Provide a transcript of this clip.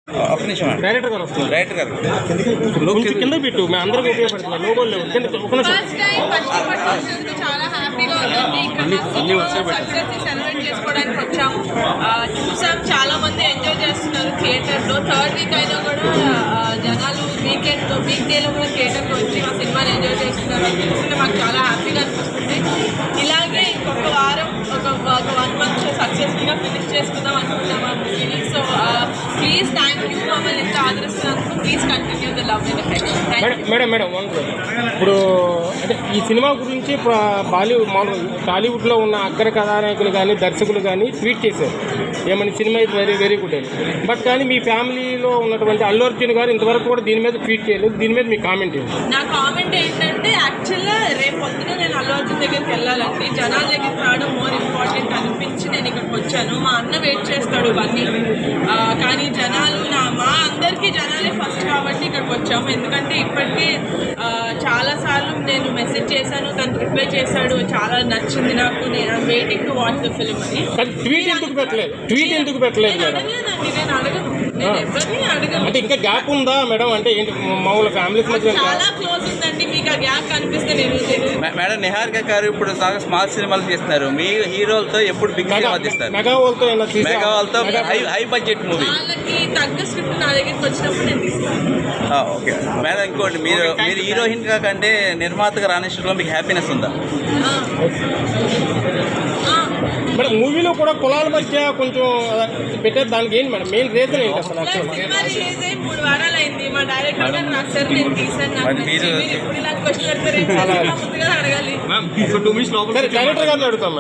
ఒక నిమిషం డైరెక్టర్ గారు వస్తున్నారు. డైరెక్టర్ గారు కొంచెం కింద పెట్టు, మేము అందరికీ ఉపయోగపడుతుంది. లోగోలు లేవు కింద. ఒక నిమిషం. ఫస్ట్ టైం వచ్చినందుకు చాలా హ్యాపీగా ఉంది. ఇక్కడ సక్సెస్ సెలబ్రేట్ చేసుకోవడానికి వచ్చాము. చూసాం చాలా మంది ఎంజాయ్ చేస్తున్నారు థియేటర్లో. థర్డ్ వీక్ అయినా కూడా జనాలు వీక్ డేలో కూడా థియేటర్కి వచ్చి మా సినిమాని ఎంజాయ్ చేస్తున్నారు. అది చూస్తుంటే మాకు చాలా హ్యాపీగా అనిపిస్తుంది. ఇలాగే ఇంకొక వారం ఒక 1 month సక్సెస్ఫుల్గా ఫినిష్ చేసుకుందాం అనుకుంటున్నాం ఆ మూవీని. సో ప్లీజ్ థ్యాంక్ యూ మమ్మల్ని ఎంత ఆదరిస్తున్నందుకు. Please continue the love and effect. Madam ఇప్పుడు అంటే ఈ సినిమా గురించి టాలీవుడ్లో ఉన్న అగ్ర కథానాయకులు కానీ దర్శకులు కానీ ట్వీట్ చేశారు ఏమని, సినిమా ఇది వెరీ వెరీ గుడ్ అని. బట్ కానీ మీ ఫ్యామిలీలో ఉన్నటువంటి అల్లు అర్జున్ గారు ఇంతవరకు కూడా దీని మీద ట్వీట్ చేయలేదు. దీని మీద మీ కామెంట్ ఏంటి? నా కామెంట్ ఏంటంటే యాక్చువల్గా రేపు పొద్దున నేను అల్లు అర్జున్ దగ్గరికి వెళ్ళాలండి. జనాల దగ్గరికి రావడం మోర్ ఇంపార్టెంట్ అనిపించి నేను ఇక్కడికి వచ్చాను. మా అన్న వెయిట్ చేస్తాడు ఇవన్నీ. కానీ జనాలు మా అందరికీ జనాలే ఫస్ట్ కాబట్టి ఇక్కడికి వచ్చాము. ఎందుకంటే ఇప్పటికే చాలాసార్లు నేను మెసేజ్ చేశాను, తను రిప్లై చేశాడు. చాలా నచ్చింది నాకు, నేను waiting to watch the film అని. ట్వీట్ ఎందుకు పెట్టలేదు మేడం? నేను అడగను, నేను ఎవరిని అడగను. అంటే ఇంకా గ్యాప్ ఉందా మేడం? అంటే ఏంటి మామూలు ఫ్యామిలీస్ మధ్య చాలా క్లోజ్ ఉందండి. మీకు ఆ గ్యాప్ కనిపిస్తే నేను మేడం నిహారిక గారు ఇప్పుడు స్మాల్ సినిమాలు చేస్తున్నారు. మీ హీరోలతో ఎప్పుడు బిగ్ సినిమా తీస్తారు? మెగా వాళ్ళతో హై బడ్జెట్ మూవీ. వాళ్ళకి తగ్గ స్క్రిప్ట్ నా దగ్గరికి వచ్చినప్పుడు నేను తీసుకుంటాను. ఓకే మేడం, ఇంకోటి మీరు హీరోయిన్ కాకంటే నిర్మాతగా రాణించడంలో మీకు హ్యాపీనెస్ ఉందా? మేడం మూవీలో కూడా కులాల మధ్య కొంచెం పెట్టేది, దానికి ఏంటి మేడం మెయిన్ రీజన్ ఏంటి అసలు? సినిమా రిలీజ్ అయ్యి 3 వారాలు అయింది. మా డైరెక్టర్ గారు రాశారు, నేను తీసాను. నాకు ఇప్పుడు ఇలా క్వశ్చన్ పెడతారు, ముందుగా అడగాలి. డైరెక్టర్ గారిని అడుగుతాం.